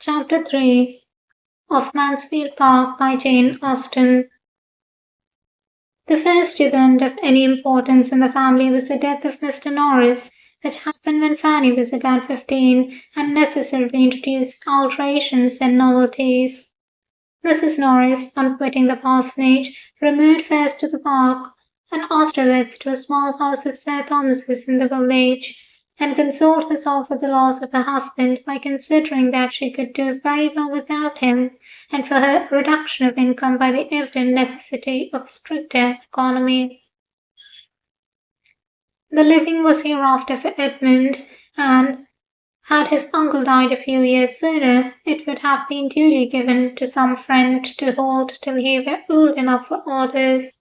Chapter 3 of Mansfield Park by Jane Austen. The first event of any importance in the family was the death of Mr. Norris, which happened when Fanny was about 15 and necessarily introduced alterations and novelties. Mrs. Norris, on quitting the parsonage, removed first to the park and afterwards to a small house of Sir Thomas's in the village, and consoled herself for the loss of her husband by considering that she could do very well without him, and for her reduction of income by the evident necessity of stricter economy. The living was hereafter for Edmund, and had his uncle died a few years sooner, it would have been duly given to some friend to hold till he were old enough for orders.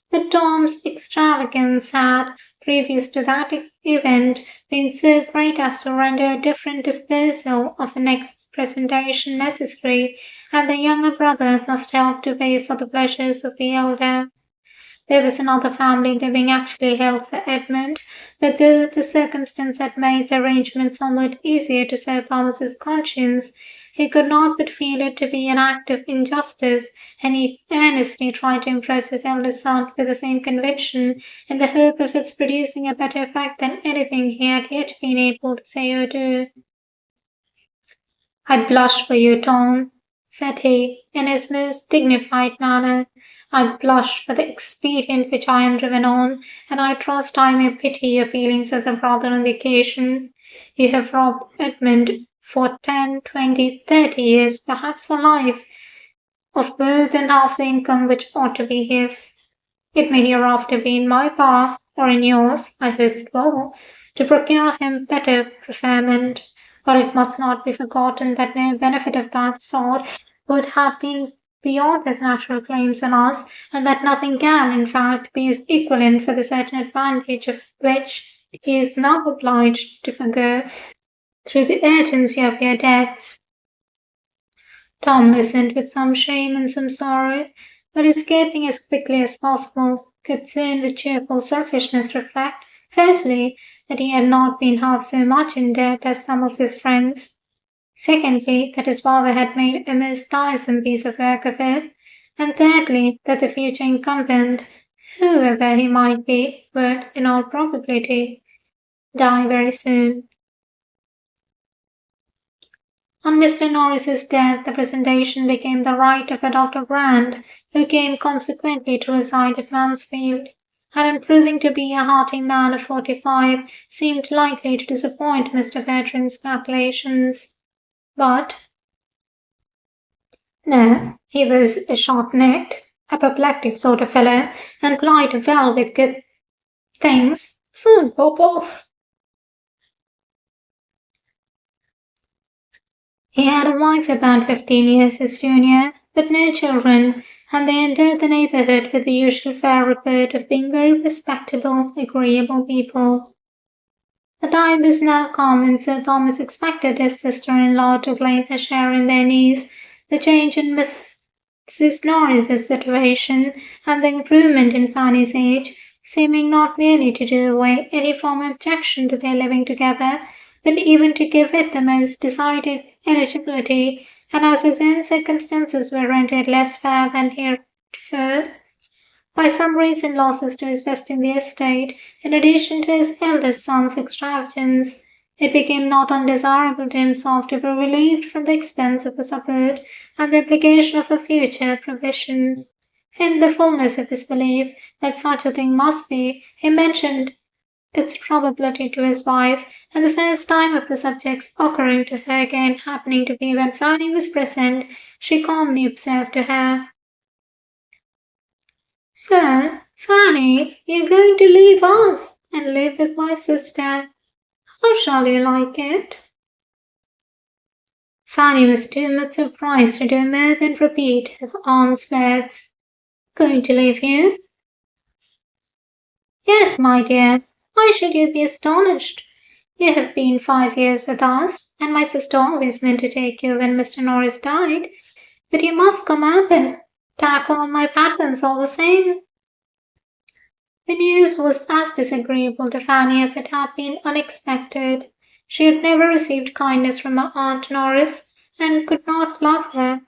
But Tom's extravagance had, previous to that event, been so great as to render a different disposal of the next presentation necessary, and the younger brother must help to pay for the pleasures of the elder. There was another family living actually held for Edmund, but though the circumstance had made the arrangement somewhat easier to Sir Thomas's conscience, he could not but feel it to be an act of injustice, and he earnestly tried to impress his eldest son with the same conviction, in the hope of its producing a better effect than anything he had yet been able to say or do. "I blush for you, Tom," said he, in his most dignified manner. "I blush for the expedient which I am driven on, and I trust I may pity your feelings as a brother on the occasion. You have robbed Edmund for 10, 20, 30 years, perhaps for life, of more than half the income which ought to be his. It may hereafter be in my power, or in yours, I hope it will, to procure him better preferment. But it must not be forgotten that no benefit of that sort would have been beyond his natural claims on us, and that nothing can, in fact, be his equivalent for the certain advantage of which he is now obliged to forgo through the urgency of your deaths." Tom listened with some shame and some sorrow, but escaping as quickly as possible, could soon with cheerful selfishness reflect, firstly, that he had not been half so much in debt as some of his friends; secondly, that his father had made a most tiresome piece of work of it; and thirdly, that the future incumbent, whoever he might be, would, in all probability, die very soon. On Mr. Norris's death, the presentation became the right of a Dr. Grant, who came consequently to reside at Mansfield, and in proving to be a hearty man of 45, seemed likely to disappoint Mr. Bertram's calculations. But no, he was a short-necked, apoplectic sort of fellow, and plied well with good things, soon pop off. He had a wife about 15 years his junior, but no children, and they entered the neighbourhood with the usual fair report of being very respectable, agreeable people. The time was now come when Sir Thomas expected his sister-in-law to claim her share in their needs, the change in Mrs. Norris's situation, and the improvement in Fanny's age, seeming not merely to do away any former objection to their living together, but even to give it the most decided eligibility, and as his own circumstances were rendered less fair than heretofore, by some recent losses to his vest in the estate, in addition to his eldest son's extravagance, it became not undesirable to himself to be relieved from the expense of a support and the obligation of a future provision. In the fullness of his belief that such a thing must be, he mentioned its probability to his wife, and the first time of the subject's occurring to her again happening to be when Fanny was present, she calmly observed to her, "So, Fanny, you're going to leave us and live with my sister. How shall you like it?" Fanny was too much surprised to do more than repeat her aunt's words. "Going to leave you?" "Yes, my dear. Why should you be astonished? You have been 5 years with us, and my sister always meant to take you when Mr. Norris died, but you must come up and tack on my patterns all the same." The news was as disagreeable to Fanny as it had been unexpected. She had never received kindness from her Aunt Norris, and could not love her.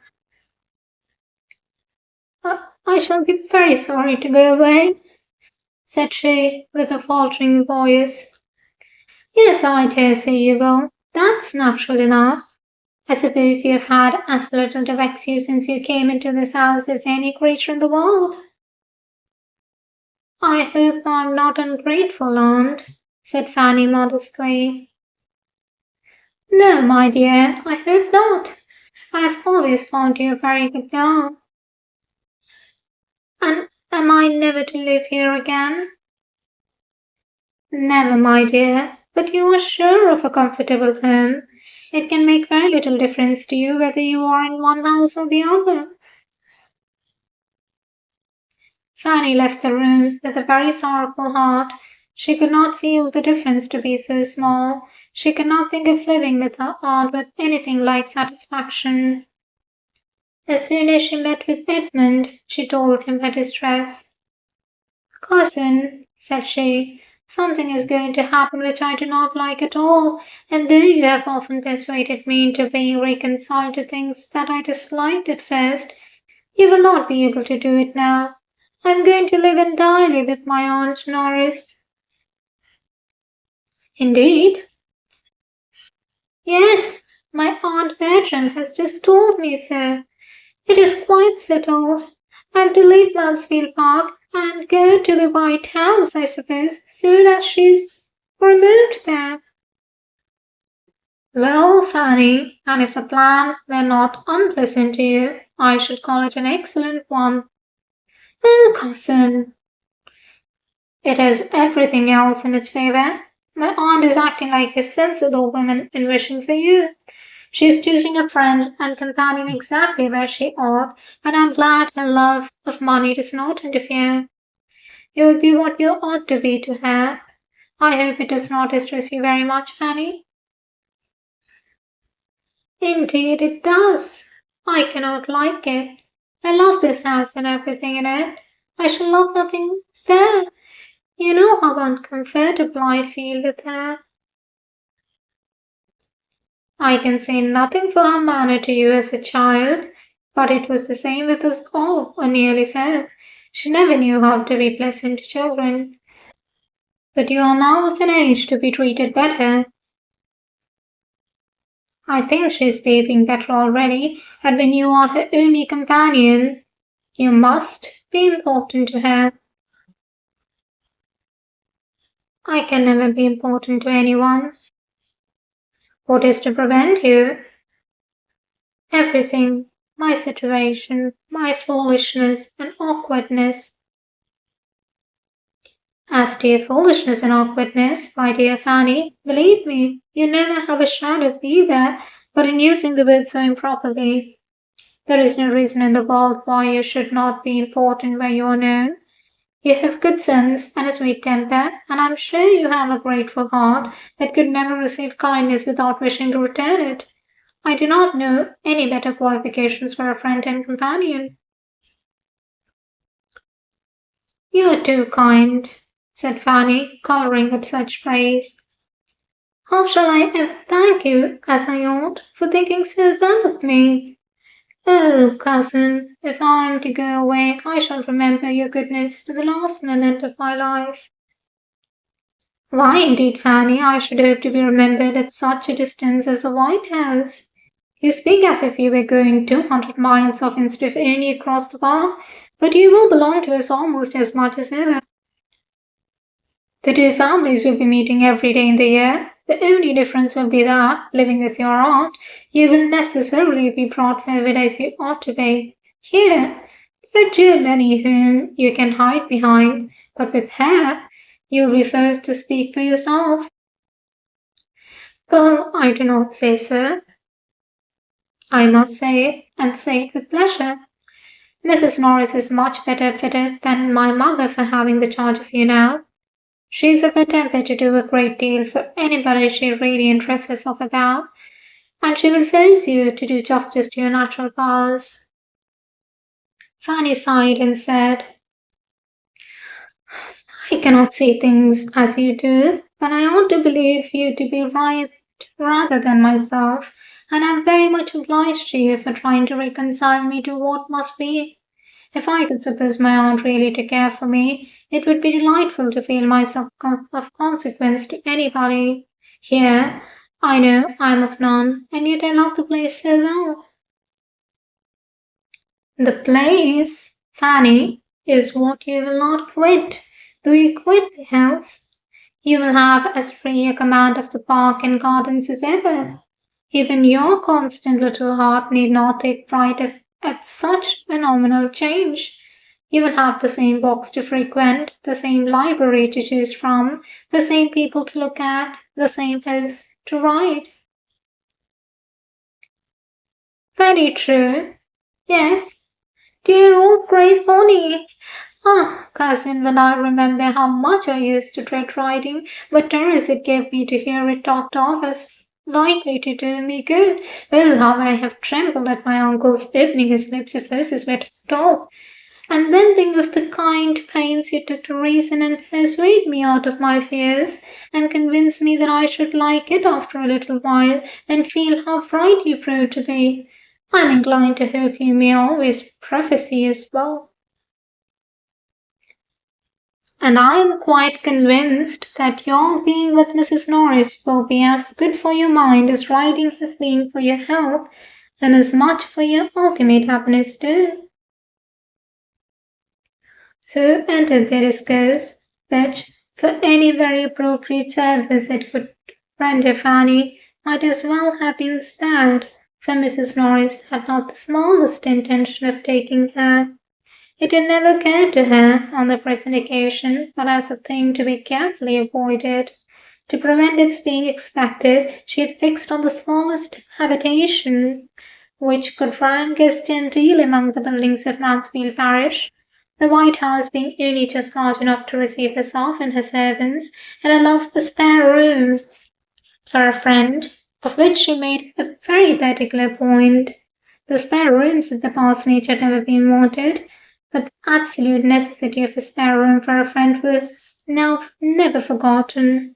I shall be very sorry to go away, said she with a faltering voice. Yes, I dare say you will. That's natural enough. I suppose you have had as little to vex you since you came into this house as any creature in the world. I hope I'm not ungrateful, aunt, said Fanny modestly. No, my dear, I hope not. I have always found you a very good girl. And am I never to live here again? Never, my dear, but you are sure of a comfortable home. It can make very little difference to you whether you are in one house or the other. Fanny left the room with a very sorrowful heart. She could not feel the difference to be so small. She could not think of living with her aunt with anything like satisfaction. As soon as she met with Edmund, she told him her distress. Cousin, said she, something is going to happen which I do not like at all, and though you have often persuaded me into being reconciled to things that I disliked at first, you will not be able to do it now. I am going to live entirely with my Aunt Norris. Indeed? Yes, my Aunt Bertram has just told me so. It is quite settled. I am to leave Mansfield Park and go to the White House, I suppose, soon as she's removed there. Well, Fanny, and if the plan were not unpleasant to you, I should call it an excellent one. Well, cousin, it has everything else in its favour. My aunt is acting like a sensible woman in wishing for you. She is choosing a friend and companion exactly where she ought, and I'm glad her love of money does not interfere. You will be what you ought to be to her. I hope it does not distress you very much, Fanny. Indeed it does. I cannot like it. I love this house and everything in it. I shall love nothing there. You know how uncomfortable I feel with her. I can say nothing for her manner to you as a child, but it was the same with us all, or nearly so. She never knew how to be pleasant to children. But you are now of an age to be treated better. I think she is behaving better already, and when you are her only companion, you must be important to her. I can never be important to anyone. What is to prevent you? Everything. My situation, my foolishness and awkwardness. As to your foolishness and awkwardness, my dear Fanny, believe me, you never have a shadow of either, but in using the word so improperly. There is no reason in the world why you should not be important where you are known. You have good sense and a sweet temper, and I am sure you have a grateful heart that could never receive kindness without wishing to return it. I do not know any better qualifications for a friend and companion. You are too kind, said Fanny, colouring at such praise. How shall I ever thank you, as I ought, for thinking so well of me? Oh, cousin, if I am to go away, I shall remember your goodness to the last moment of my life. Why, indeed, Fanny, I should hope to be remembered at such a distance as the White House. You speak as if you were going 200 miles off instead of only across the park, but you will belong to us almost as much as ever. The two families will be meeting every day in the year. The only difference will be that, living with your aunt, you will necessarily be brought forward as you ought to be. Here, there are too many whom you can hide behind, but with her, you will be first to speak for yourself. Well, I do not say so. I must say it, and say it with pleasure. Mrs. Norris is much better fitted than my mother for having the charge of you now. She is of a temper to do a great deal for anybody she really interests herself about, and she will force you to do justice to your natural powers. Fanny sighed and said, I cannot see things as you do, but I ought to believe you to be right rather than myself, and I'm very much obliged to you for trying to reconcile me to what must be. If I could suppose my aunt really to care for me, it would be delightful to feel myself of consequence to anybody. Here, I know I am of none, and yet I love the place so well. The place, Fanny, is what you will not quit. Do you quit the house? You will have as free a command of the park and gardens as ever. Even your constant little heart need not take fright at such a nominal change. You will have the same books to frequent, the same library to choose from, the same people to look at, the same house to ride. Very true. Yes, dear old grey pony. Ah, cousin, when I remember how much I used to dread riding, what terrors it gave me to hear it talked of as likely to do me good. Oh, how I have trembled at my uncle's opening his lips if horses were talked of. And then think of the kind pains you took to reason and persuade me out of my fears, and convince me that I should like it after a little while, and feel how right you proved to be. I'm inclined to hope you may always prophesy as well. And I am quite convinced that your being with Mrs. Norris will be as good for your mind as riding has been for your health, and as much for your ultimate happiness too. So ended their discourse, which, for any very appropriate service it would render Fanny, might as well have been spared, for Mrs. Norris had not the smallest intention of taking her. It had never occurred to her on the present occasion, but as a thing to be carefully avoided. To prevent its being expected, she had fixed on the smallest habitation which could rank as genteel among the buildings of Mansfield parish, the White House being only just large enough to receive herself and her servants, and allowed a spare room for a friend, of which she made a very particular point. The spare rooms at the parsonage had never been wanted, but the absolute necessity of a spare room for a friend was now never forgotten.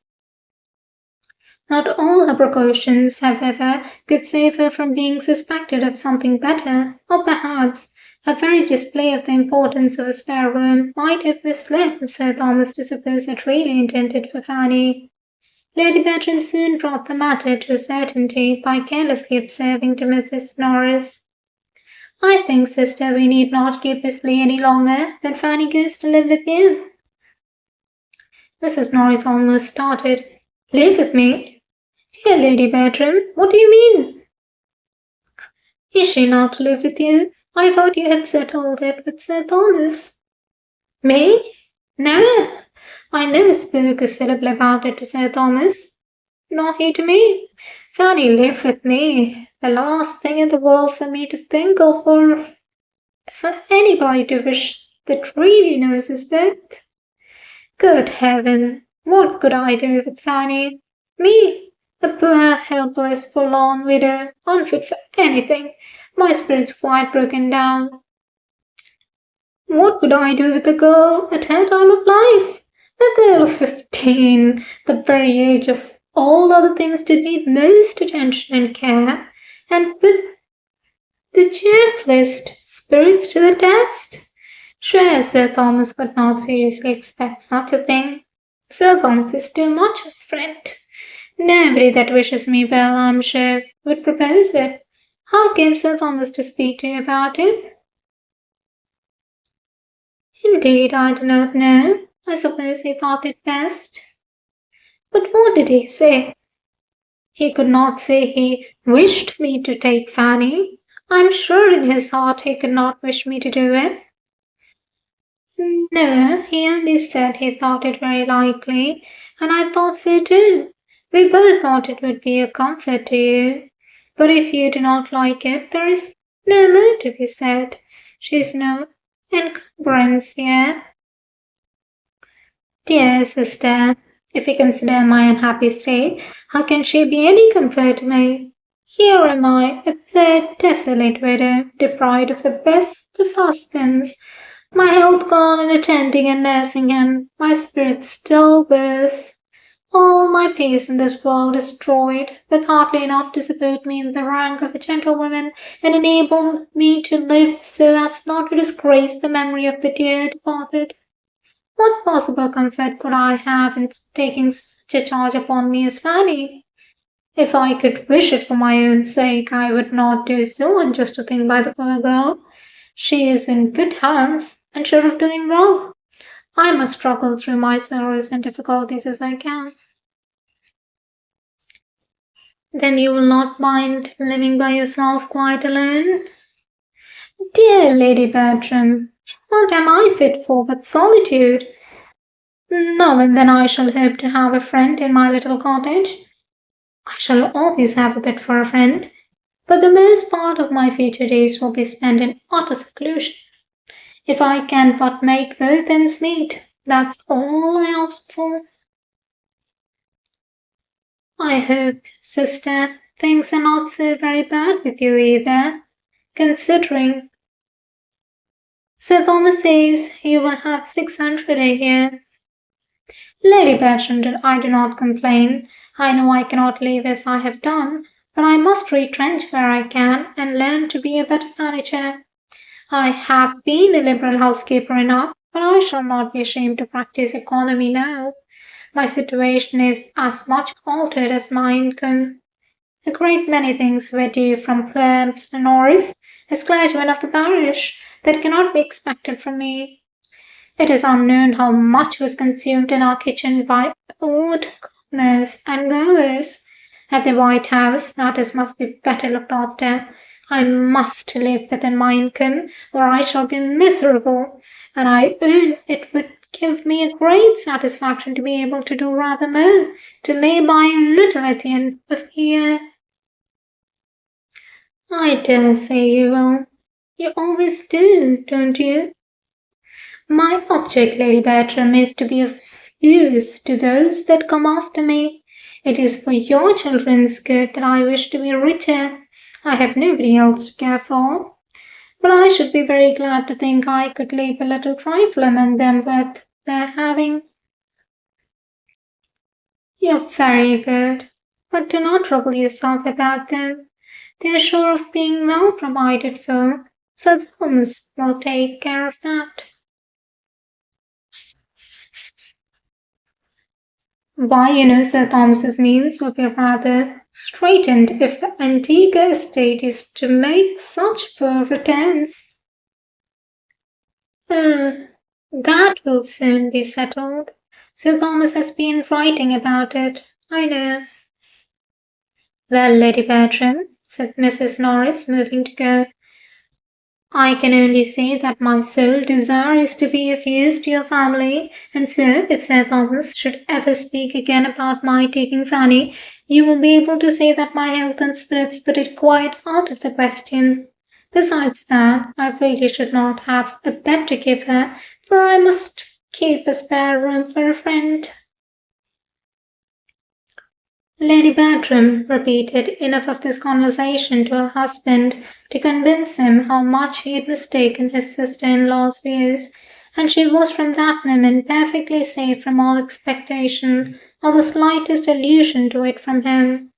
Not all her precautions, however, could save her from being suspected of something better, or perhaps her very display of the importance of a spare room might have misled Sir Thomas to suppose it really intended for Fanny. Lady Bertram soon brought the matter to a certainty by carelessly observing to Mrs. Norris, "I think, sister, we need not keep Miss Lee any longer when Fanny goes to live with you." Mrs. Norris almost started. "Live with me? Dear Lady Bertram, what do you mean?" "Is she not to live with you? I thought you had settled it with Sir Thomas." "Me? Never. I never spoke a syllable about it to Sir Thomas, nor he to me. Fanny live with me. The last thing in the world for me to think of, or for anybody to wish that really knows us both. Good heaven, what could I do with Fanny? Me, a poor, helpless, forlorn widow, unfit for anything, my spirits quite broken down. What could I do with a girl at her time of life? A girl of 15, the very age of all other things to need most attention and care, and with the cheerfulest spirits to the test. Sure, Sir Thomas could not seriously expect such a thing. Sir Thomas is too much my friend. Nobody that wishes me well, I'm sure, would propose it. How came Sir Thomas to speak to you about it?" "Indeed, I do not know. I suppose he thought it best." "But what did he say?" "He could not say he wished me to take Fanny. I'm sure in his heart he could not wish me to do it." "No, he only said he thought it very likely, and I thought so too. We both thought it would be a comfort to you. But if you do not like it, there is no more to be said. She is no encumbrance here." "Dear sister, if you consider my unhappy state, how can she be any comfort to me? Here am I, a poor desolate widow, deprived of the best of husbands, my health gone in attending and nursing him, my spirits still worse. All my peace in this world destroyed, with hardly enough to support me in the rank of a gentlewoman and enable me to live so as not to disgrace the memory of the dear departed. What possible comfort could I have in taking such a charge upon me as Fanny? If I could wish it for my own sake, I would not do so unjust a thing by the poor girl. She is in good hands, and sure of doing well. I must struggle through my sorrows and difficulties as I can. Then you will not mind living by yourself quite alone? Dear Lady Bertram, what am I fit for but solitude? No, and then I shall hope to have a friend in my little cottage. I shall always have a bit for a friend, but the most part of my future days will be spent in utter seclusion. If I can but make both ends meet, that's all I ask for. I hope, sister, things are not so very bad with you either, considering Sir Thomas says you will have 600 a year. Lady Bertram, I do not complain. I know I cannot live as I have done, but I must retrench where I can and learn to be a better manager. I have been a liberal housekeeper enough, but I shall not be ashamed to practice economy now. My situation is as much altered as my income. A great many things were due from poor Mr. Norris, as clergyman of the parish, that cannot be expected from me. It is unknown how much was consumed in our kitchen by odd comers and goers. At the White House, matters must be better looked after. I must live within my income, or I shall be miserable, and I own it would give me a great satisfaction to be able to do rather more, to lay by a little at the end of the year. I dare say you will. You always do, don't you? My object, Lady Bertram, is to be of use to those that come after me. It is for your children's good that I wish to be richer. I have nobody else to care for. But I should be very glad to think I could leave a little trifle among them worth their having. You're very good, but do not trouble yourself about them. They are sure of being well provided for. Sir Thomas will take care of that. Why, Sir Thomas's means will be rather straitened if the Antigua estate is to make such poor returns. Oh, that will soon be settled. Sir Thomas has been writing about it, I know. Well, Lady Bertram, said Mrs. Norris, moving to go, I can only say that my sole desire is to be of use to your family, and so if Sir Thomas should ever speak again about my taking Fanny, you will be able to say that my health and spirits put it quite out of the question. Besides that, I really should not have a bed to give her, for I must keep a spare room for a friend. Lady Bertram repeated enough of this conversation to her husband to convince him how much he had mistaken his sister-in-law's views, and she was from that moment perfectly safe from all expectation or the slightest allusion to it from him.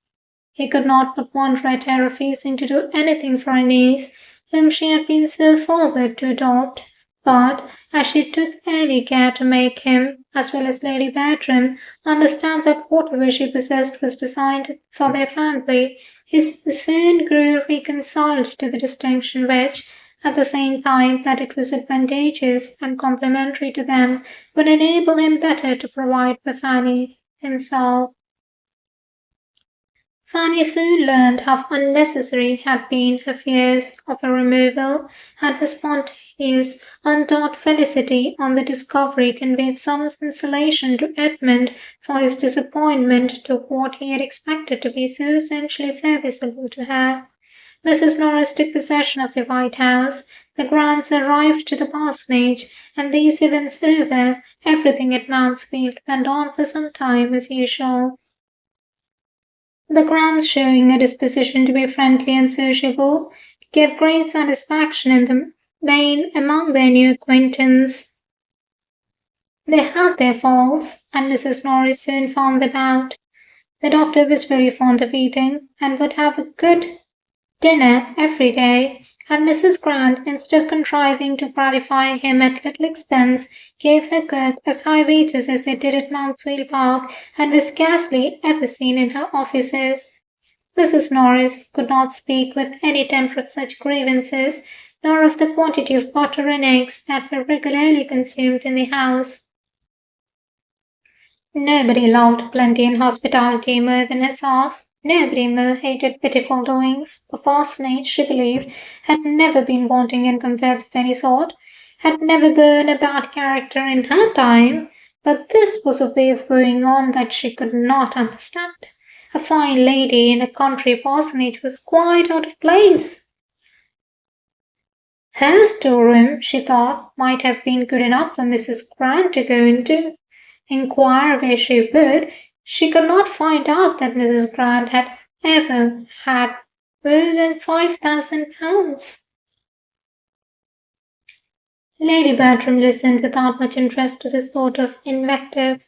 He could not but wonder at her refusing to do anything for her niece, whom she had been so forward to adopt, but as she took early care to make him, as well as Lady Bertram, understand that whatever she possessed was designed for their family, he soon grew reconciled to the distinction which, at the same time that it was advantageous and complimentary to them, would enable him better to provide for Fanny himself. Fanny soon learned how unnecessary had been her fears of a removal, and her spontaneous, untaught felicity on the discovery conveyed some consolation to Edmund for his disappointment to what he had expected to be so essentially serviceable to her. Mrs. Norris took possession of the White House, the Grants arrived to the parsonage, and these events over, everything at Mansfield went on for some time as usual. The Grants, showing a disposition to be friendly and sociable, gave great satisfaction in the main among their new acquaintance. They had their faults, and Mrs. Norris soon found them out. The doctor was very fond of eating, and would have a good dinner every day, and Mrs. Grant, instead of contriving to gratify him at little expense, gave her cook as high wages as they did at Mansfield Park, and was scarcely ever seen in her offices. Mrs. Norris could not speak with any temper of such grievances, nor of the quantity of butter and eggs that were regularly consumed in the house. Nobody loved plenty and hospitality more than herself. Nobody more hated pitiful doings. The parsonage, she believed, had never been wanting in comforts of any sort, had never borne a bad character in her time, but this was a way of going on that she could not understand. A fine lady in a country parsonage was quite out of place. Her storeroom, she thought, might have been good enough for Mrs. Grant to go into. Inquire where she would, she could not find out that Mrs. Grant had ever had more than £5,000. Lady Bertram listened without much interest to this sort of invective.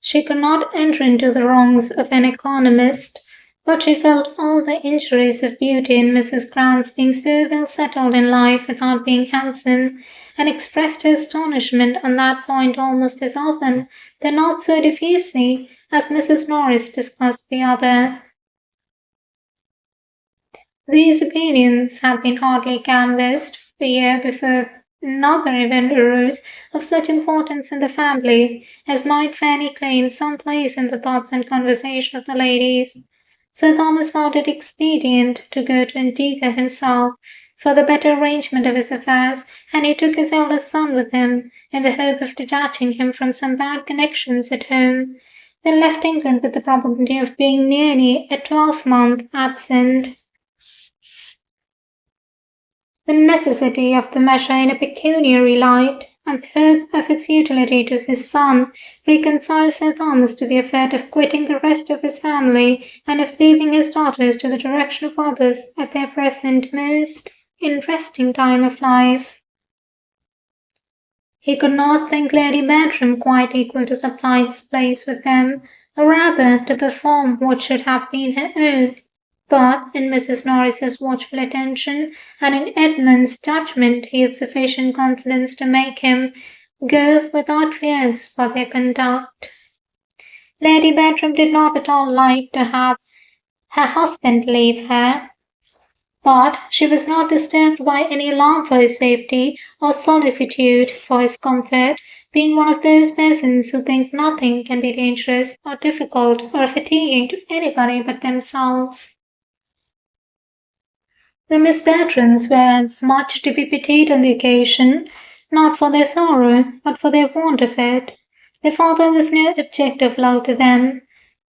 She could not enter into the wrongs of an economist, but she felt all the injuries of beauty in Mrs. Grant's being so well settled in life without being handsome, and expressed her astonishment on that point almost as often, though not so diffusely, as Mrs. Norris discussed the other. These opinions had been hardly canvassed a year before another event arose of such importance in the family as might fairly claim some place in the thoughts and conversation of the ladies. Sir Thomas found it expedient to go to Antigua himself for the better arrangement of his affairs, and he took his eldest son with him, in the hope of detaching him from some bad connections at home. They left England with the probability of being nearly a 12-month absent. The necessity of the measure in a pecuniary light, and the hope of its utility to his son, reconciled Sir Thomas to the effort of quitting the rest of his family, and of leaving his daughters to the direction of others at their present most interesting time of life. He could not think Lady Bertram quite equal to supply his place with them, or rather to perform what should have been her own. But in Mrs. Norris's watchful attention and in Edmund's judgment he had sufficient confidence to make him go without fears for their conduct. Lady Bertram did not at all like to have her husband leave her, but she was not disturbed by any alarm for his safety or solicitude for his comfort, being one of those persons who think nothing can be dangerous or difficult or fatiguing to anybody but themselves. The Miss Bertrams were much to be pitied on the occasion, not for their sorrow, but for their want of it. Their father was no object of love to them.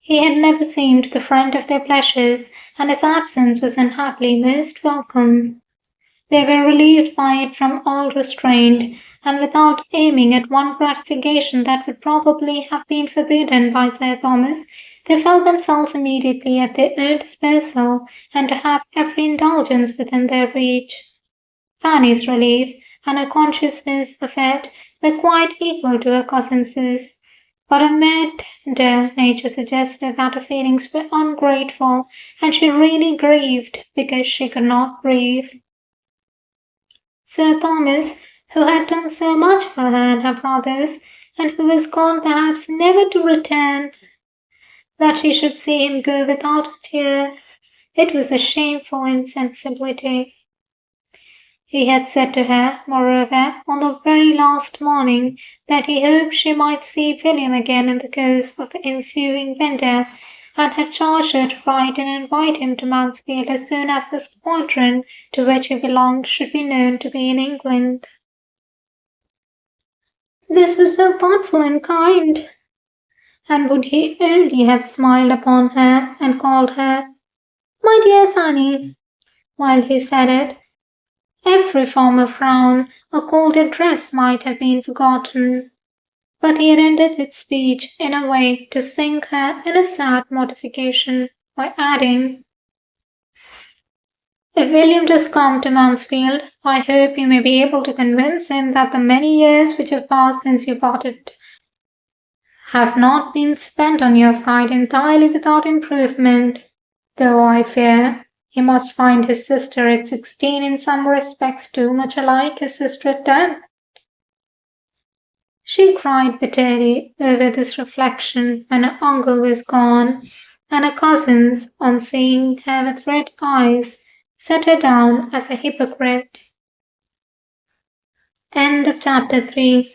He had never seemed the friend of their pleasures, and his absence was unhappily most welcome. They were relieved by it from all restraint, and without aiming at one gratification that would probably have been forbidden by Sir Thomas, they felt themselves immediately at their own disposal, and to have every indulgence within their reach. Fanny's relief and her consciousness of it were quite equal to her cousin's, but a tender nature suggested that her feelings were ungrateful, and she really grieved because she could not grieve. Sir Thomas, who had done so much for her and her brothers, and who was gone perhaps never to return, that she should see him go without a tear. It was a shameful insensibility. He had said to her, moreover, on the very last morning, that he hoped she might see William again in the course of the ensuing winter, and had charged her to write and invite him to Mansfield as soon as the squadron to which he belonged should be known to be in England. This was so thoughtful and kind. And would he only have smiled upon her and called her, "My dear Fanny," while he said it, every former frown or cold address might have been forgotten. But he had ended his speech in a way to sink her in a sad mortification by adding, If William does come to Mansfield, I hope you may be able to convince him that the many years which have passed since you parted have not been spent on your side entirely without improvement, though I fear he must find his sister at 16 in some respects too much alike his sister at 10. She cried bitterly over this reflection when her uncle was gone, and her cousins, on seeing her with red eyes, set her down as a hypocrite. End of chapter 3.